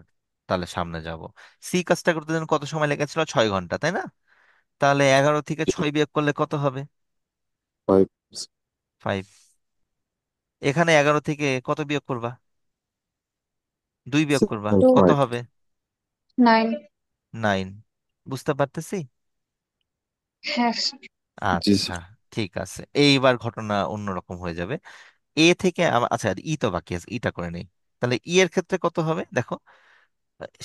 তাহলে সামনে যাব। সি কাজটা করতে যেন কত সময় লেগেছিল? 6 ঘন্টা, তাই না? তাহলে 11 থেকে 6 বিয়োগ করলে কত হবে? 5. 5। এখানে 11 থেকে কত বিয়োগ করবা? 2 বিয়োগ করবা, 2, কত 5. হবে? 9। 9। বুঝতে পারতেছি। হ্যাঁ স্যার। জি আচ্ছা, স্যার। ঠিক আছে, এইবার ঘটনা অন্যরকম হয়ে যাবে। এ থেকে আচ্ছা, ই তো বাকি আছে, ইটা করে নেই। তাহলে ই এর ক্ষেত্রে কত হবে দেখো,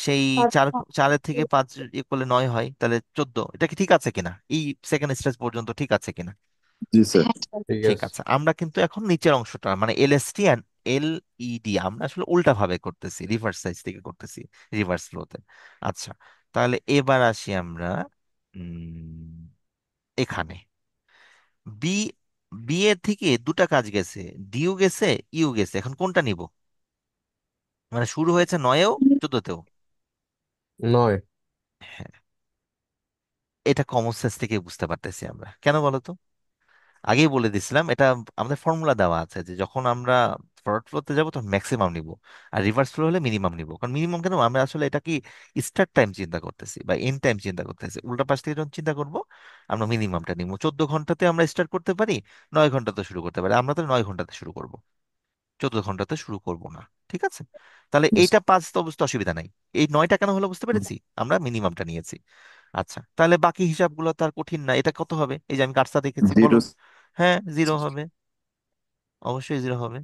সেই পাঁচ 4, ঘন্টা। 4-এর থেকে 5 ইয়ে করলে 9 হয়, তাহলে 14। এটা কি ঠিক আছে কিনা? এই সেকেন্ড স্টেজ পর্যন্ত ঠিক আছে কিনা? জি স্যার। হ্যাঁ স্যার। ঠিক ঠিক আছে। আছে, আমরা কিন্তু এখন নিচের অংশটা মানে এলএসটি অ্যান্ড এল ইডি আমরা আসলে উল্টা ভাবে করতেছি, রিভার্স সাইজ থেকে করতেছি, রিভার্স ফ্লোতে। আচ্ছা, তাহলে এবার আসি আমরা উম, এখানে বি বি এর থেকে দুটা কাজ গেছে, ডিও গেছে, ইউ গেছে, এখন কোনটা নিব? মানে শুরু হয়েছে নয়েও, 14তেও। 9। হ্যাঁ, এটা কমন সেন্স থেকে বুঝতে পারতেছি আমরা, কেন বলো তো? আগেই বলে দিছিলাম, এটা আমাদের ফর্মুলা দেওয়া আছে যে যখন আমরা ফরওয়ার্ড ফ্লোতে যাবো তখন ম্যাক্সিমাম নিব, আর রিভার্স ফ্লো হলে মিনিমাম নিব। কারণ মিনিমাম কেন, আমরা আসলে এটা কি স্টার্ট টাইম চিন্তা করতেছি বা এন্ড টাইম চিন্তা করতেছি। উল্টা পাশ থেকে যখন চিন্তা করব আমরা মিনিমামটা নিব। 14 ঘন্টাতে আমরা স্টার্ট করতে পারি, 9 ঘন্টাতে শুরু করতে পারি, আমরা তো 9 ঘন্টাতে শুরু করব, 14 ঘন্টাতে শুরু করব না। ঠিক আছে, তাহলে Yes. এইটা পাঁচ তো বুঝতে অসুবিধা নাই। এই নয়টা কেন হলো বুঝতে পেরেছি, আমরা মিনিমামটা নিয়েছি। আচ্ছা, তাহলে বাকি হিসাবগুলো তো আর কঠিন না। এটা কত হবে, এই যে আমি কাটটা দেখেছি, বলো। Zero. হ্যাঁ, 0 হবে, অবশ্যই 0 হবে।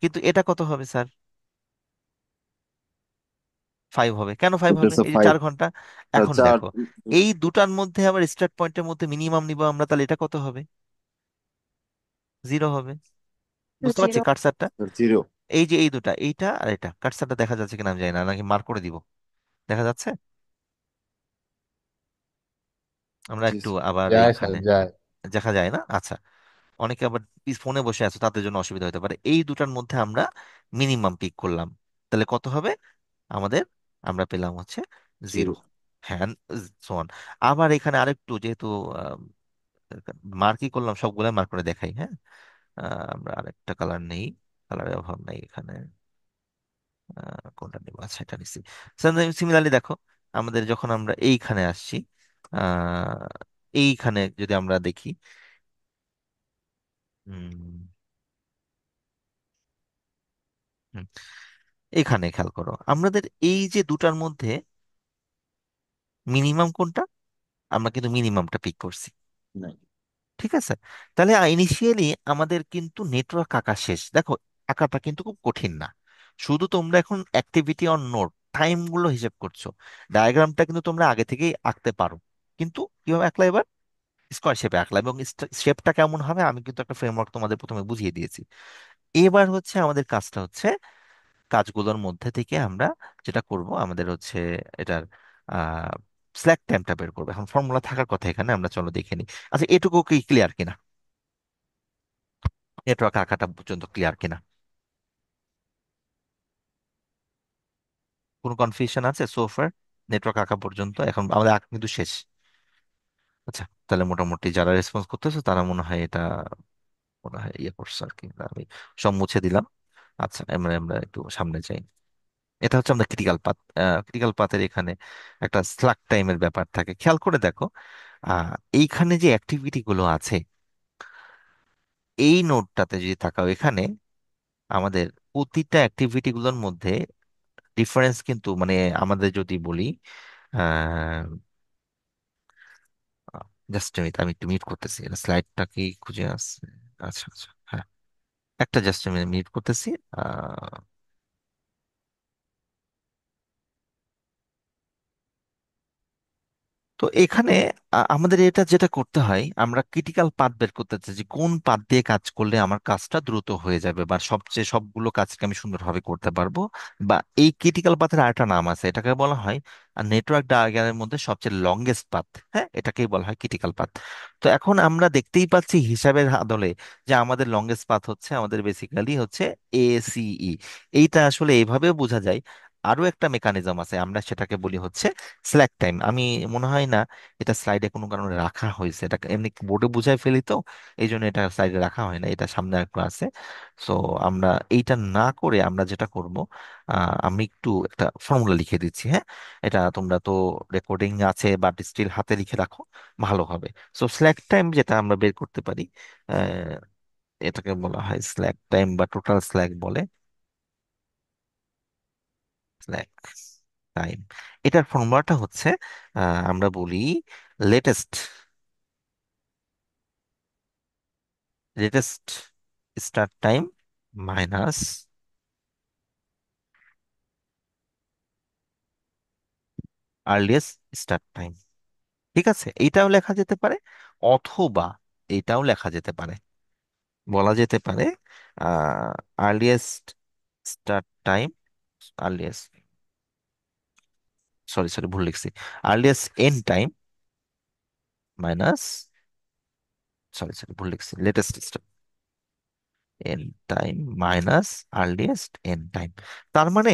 কিন্তু এটা কত হবে স্যার? 5 হবে। কেন 5 It হবে, is a এই যে five. 4 ঘন্টা। The এখন chart. দেখো, এই দুটার মধ্যে আবার স্টার্ট পয়েন্টের মধ্যে মিনিমাম নিব আমরা, তাহলে এটা কত হবে? 0 হবে। বুঝতে পারছি 0. কাটসারটা? Zero. এই যে এই দুটা, এইটা আর এটা, কাটসারটা দেখা যাচ্ছে কিনা আমি জানি না, নাকি মার্ক করে দিব? দেখা যাচ্ছে? আমরা একটু Yes. আবার যায় স্যার এইখানে, যায়। দেখা যায় না? আচ্ছা, অনেকে আবার ফোনে বসে আছে, তাদের জন্য অসুবিধা হতে পারে। এই দুটার মধ্যে আমরা মিনিমাম পিক করলাম, তাহলে কত হবে আমাদের? আমরা পেলাম হচ্ছে 0। Zero. হ্যাঁ, সমান। আবার এখানে আরেকটু যেহেতু মার্কই করলাম, সবগুলাই মার্ক করে দেখাই। হ্যাঁ, আমরা আরেকটা কালার নেই, কালারের অভাব নাই এখানে। কোনটা নেবো? আচ্ছা, এটা নিচ্ছি। সিমিলারলি দেখো, আমাদের যখন আমরা এইখানে আসছি, আহ এইখানে যদি আমরা দেখি, হুম, হুম, এখানে খেয়াল করো, আমাদের এই যে দুটার মধ্যে মিনিমাম কোনটা, আমরা কিন্তু মিনিমামটা পিক করছি। Nine. ঠিক আছে, তাহলে ইনিশিয়ালি আমাদের কিন্তু নেটওয়ার্ক আঁকা শেষ। দেখো, আঁকাটা কিন্তু খুব কঠিন না, শুধু তোমরা এখন অ্যাক্টিভিটি অন নোড টাইম গুলো হিসেব করছো। ডায়াগ্রামটা কিন্তু তোমরা আগে থেকেই আঁকতে পারো, কিন্তু কিভাবে আঁকলা এবার? স্কোয়ার শেপে আঁকলা, এবং শেপটা কেমন হবে আমি কিন্তু একটা ফ্রেমওয়ার্ক তোমাদের প্রথমে বুঝিয়ে দিয়েছি। এবার হচ্ছে আমাদের কাজটা হচ্ছে, কাজগুলোর মধ্যে থেকে আমরা যেটা করব আমাদের হচ্ছে এটার আহ স্ল্যাক টাইমটা বের করবো। এখন ফর্মুলা থাকার কথা এখানে, আমরা চলো দেখে নিই। আচ্ছা, এটুকু কি ক্লিয়ার কিনা? নেটওয়ার্ক আঁকাটা পর্যন্ত ক্লিয়ার কিনা? কোনো কনফিউশন আছে সোফার? নেটওয়ার্ক আঁকা পর্যন্ত এখন আমাদের আঁকা কিন্তু শেষ। আচ্ছা, তাহলে মোটামুটি যারা রেসপন্স করতেছে তারা মনে হয় এটা, মনে হয় ইয়ে করছে আর কি। আমি সব মুছে দিলাম। আচ্ছা, আমরা আমরা একটু সামনে যাই। এটা হচ্ছে আমাদের ক্রিটিক্যাল পাথ। ক্রিটিক্যাল পাথের এখানে একটা স্লাক টাইমের ব্যাপার থাকে, খেয়াল করে দেখো। আহ এইখানে যে অ্যাক্টিভিটি গুলো আছে, এই নোটটাতে যদি তাকাও, এখানে আমাদের প্রতিটা অ্যাক্টিভিটি গুলোর মধ্যে ডিফারেন্স কিন্তু, মানে আমাদের যদি বলি, আহ জাস্ট মিনিট, আমি একটু মিট করতেছি, স্লাইডটা কি খুঁজে আসছে? আচ্ছা আচ্ছা, হ্যাঁ, একটা জাস্ট মিনিট করতেছি। তো এখানে আমাদের এটা যেটা করতে হয়, আমরা ক্রিটিক্যাল পাথ বের করতে চাই যে কোন পাথ দিয়ে কাজ করলে আমার কাজটা দ্রুত হয়ে যাবে, বা সবচেয়ে সবগুলো কাজকে আমি সুন্দরভাবে করতে পারবো। বা এই ক্রিটিক্যাল পাথের আরেকটা নাম আছে, এটাকে বলা হয় নেটওয়ার্ক ডায়াগ্রামের মধ্যে সবচেয়ে লংগেস্ট পাথ। হ্যাঁ, এটাকেই বলা হয় ক্রিটিক্যাল পাথ। তো এখন আমরা দেখতেই পাচ্ছি হিসাবের আদলে যে আমাদের লংগেস্ট পাথ হচ্ছে, আমাদের বেসিক্যালি হচ্ছে ACE। এইটা আসলে এইভাবেও বোঝা যায়। আরো একটা মেকানিজম আছে, আমরা সেটাকে বলি হচ্ছে স্ল্যাক টাইম। আমি মনে হয় না এটা স্লাইডে কোনো কারণে রাখা হয়েছে, এটা এমনি বোর্ডে বুঝাই ফেলি তো, এই জন্য এটা স্লাইডে রাখা হয় না, এটা সামনে একটু আছে। সো আমরা এইটা না করে আমরা যেটা করব, আমি একটু একটা ফর্মুলা লিখে দিচ্ছি। হ্যাঁ, এটা তোমরা তো রেকর্ডিং আছে, বাট স্টিল হাতে লিখে রাখো, ভালো হবে। সো স্ল্যাক টাইম যেটা আমরা বের করতে পারি, আহ, এটাকে বলা হয় স্ল্যাক টাইম বা টোটাল স্ল্যাক বলে, স্ল্যাক টাইম। এটার ফর্মুলাটা হচ্ছে, আমরা বলি latest latest start time minus earliest start time. ঠিক আছে, এইটাও লেখা যেতে পারে, অথবা এইটাও লেখা যেতে পারে। বলা যেতে পারে earliest start time, earliest, sorry sorry ভুল লিখছি, earliest end time minus, sorry sorry ভুল লিখছি, latest start end time minus earliest end time. তার মানে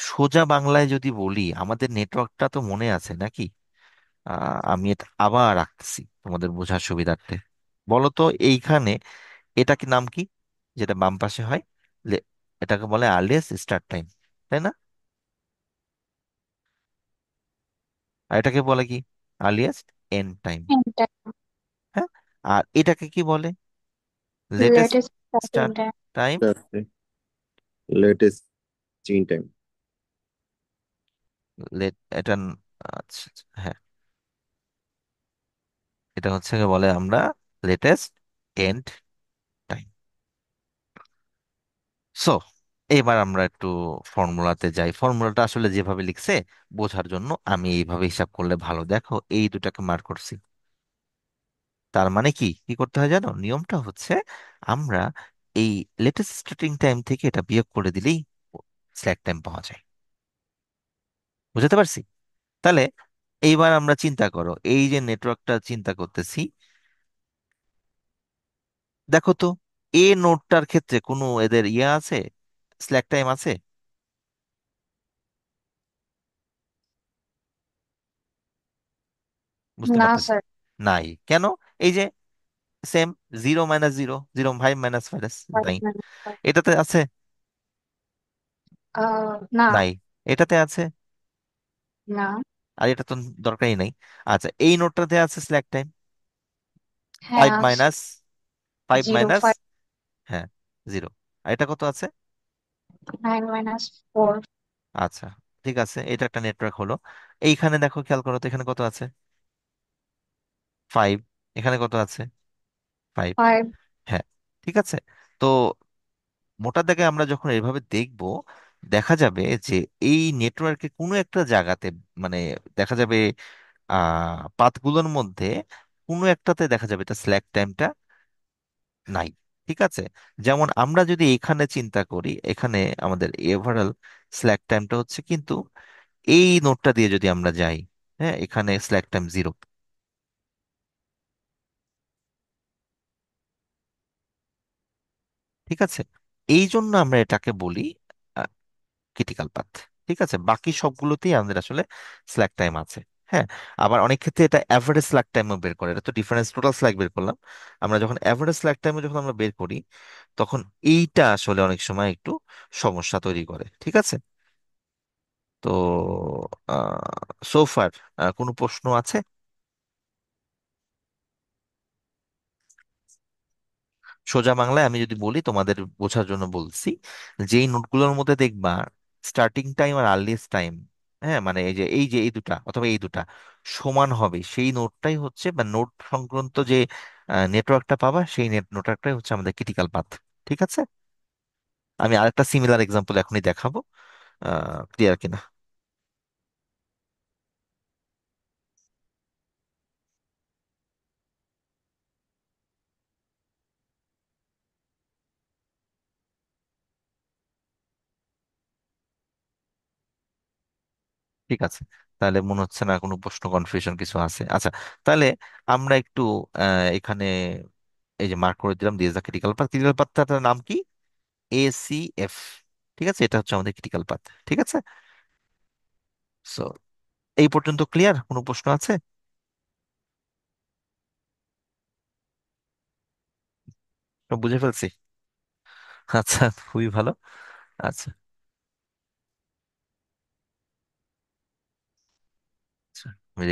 সোজা বাংলায় যদি বলি, আমাদের নেটওয়ার্কটা তো মনে আছে নাকি? আমি এটা আবার রাখতেছি তোমাদের বোঝার সুবিধার্থে। বলো তো এইখানে এটা কি নাম কি, যেটা বাম পাশে হয়? লে- এটাকে বলে আর্লিয়েস্ট স্টার্ট টাইম, তাই না? আর এটাকে বলে কি? Earliest end time. and হ্যাঁ। আর এটাকে কি বলে? Latest latest starting start time. Time. latest change time. Late এটা আচ্ছা আচ্ছা, হ্যাঁ, এটা হচ্ছে কি বলে আমরা লেটেস্ট এন্ড টাইম। সো এবার আমরা একটু ফর্মুলাতে যাই। ফর্মুলাটা আসলে যেভাবে লিখছে বোঝার জন্য আমি এইভাবে হিসাব করলে ভালো। দেখো এই দুটাকে মার্ক করছি। তার মানে কি কি করতে হয় জানো? নিয়মটা হচ্ছে আমরা এই লেটেস্ট স্টার্টিং টাইম থেকে এটা বিয়োগ করে দিলেই স্ল্যাক টাইম পাওয়া যায়। বুঝতে পারছি? তাহলে এইবার আমরা চিন্তা করো, এই যে নেটওয়ার্কটা চিন্তা করতেছি, দেখো তো এ নোডটার ক্ষেত্রে কোনো এদের ইয়ে আছে, স্ল্যাক টাইম আছে? বুঝতে না পারতেছি? স্যার, নাই কেন? এই যে সেম, 0 - 0, 0 - 5 - 5 নাই। 5 - 5. এটাতে আছে? না, নাই। এটাতে আছে? না, আর এটা তো দরকারই নাই। আচ্ছা, এই নোটটাতে আছে স্ল্যাক টাইম হ্যাঁ ফাইভ আছে। মাইনাস ফাইভ জিরো মাইনাস 5 হ্যাঁ, 0। আর এটা কত আছে? 9 - 4. আচ্ছা, ঠিক আছে, এটা একটা নেটওয়ার্ক হলো। এইখানে দেখো, খেয়াল করো তো, এখানে কত আছে? 5। এখানে কত আছে? 5। 5. হ্যাঁ, ঠিক আছে। তো মোটা দাগে আমরা যখন এইভাবে দেখব, দেখা যাবে যে এই নেটওয়ার্কে কোনো একটা জায়গাতে, মানে দেখা যাবে পাথগুলোর মধ্যে কোনো একটাতে দেখা যাবে এটা স্ল্যাক টাইমটা নাই। ঠিক আছে। যেমন আমরা যদি এখানে চিন্তা করি, এখানে আমাদের এভারঅল স্ল্যাক টাইমটা হচ্ছে কিন্তু এই নোটটা দিয়ে যদি আমরা যাই, হ্যাঁ, এখানে স্ল্যাক টাইম 0। ঠিক আছে। এই জন্য আমরা এটাকে বলি ক্রিটিক্যাল পাথ। ঠিক আছে, বাকি সবগুলোতেই আমাদের আসলে স্ল্যাক টাইম আছে। হ্যাঁ। আবার অনেক ক্ষেত্রে এটা অ্যাভারেজ স্ল্যাক টাইমও বের করে। এটা তো ডিফারেন্স, টোটাল স্ল্যাক বের করলাম। আমরা যখন অ্যাভারেজ স্ল্যাক টাইমও যখন আমরা বের করি, তখন এইটা আসলে অনেক সময় একটু সমস্যা তৈরি করে। ঠিক আছে। তো সোফার কোনো প্রশ্ন আছে? সোজা বাংলায় আমি যদি বলি, তোমাদের বোঝার জন্য বলছি, যেই নোটগুলোর মধ্যে দেখবা স্টার্টিং টাইম আর আর্লিয়েস্ট টাইম, হ্যাঁ, মানে এই যে এই দুটা অথবা এই দুটা সমান হবে, সেই নোটটাই হচ্ছে, বা নোট সংক্রান্ত যে নেটওয়ার্কটা পাবা, সেই নেটওয়ার্কটাই হচ্ছে আমাদের ক্রিটিক্যাল পাথ। ঠিক আছে। আমি আরেকটা সিমিলার এক্সাম্পল এখনই দেখাবো, ক্লিয়ার কিনা। ঠিক আছে, তাহলে মনে হচ্ছে না কোনো প্রশ্ন, কনফিউশন কিছু আছে। আচ্ছা, তাহলে আমরা একটু এখানে এই যে মার্ক করে দিলাম, this the critical path. Critical পাথটার নাম কি? ACF। ঠিক আছে, এটা হচ্ছে আমাদের ক্রিটিক্যাল পাথ। ঠিক আছে। সো এই পর্যন্ত ক্লিয়ার? কোনো প্রশ্ন আছে? সব বুঝে ফেলছি? আচ্ছা, খুবই ভালো। আচ্ছা আচ্ছা, আমি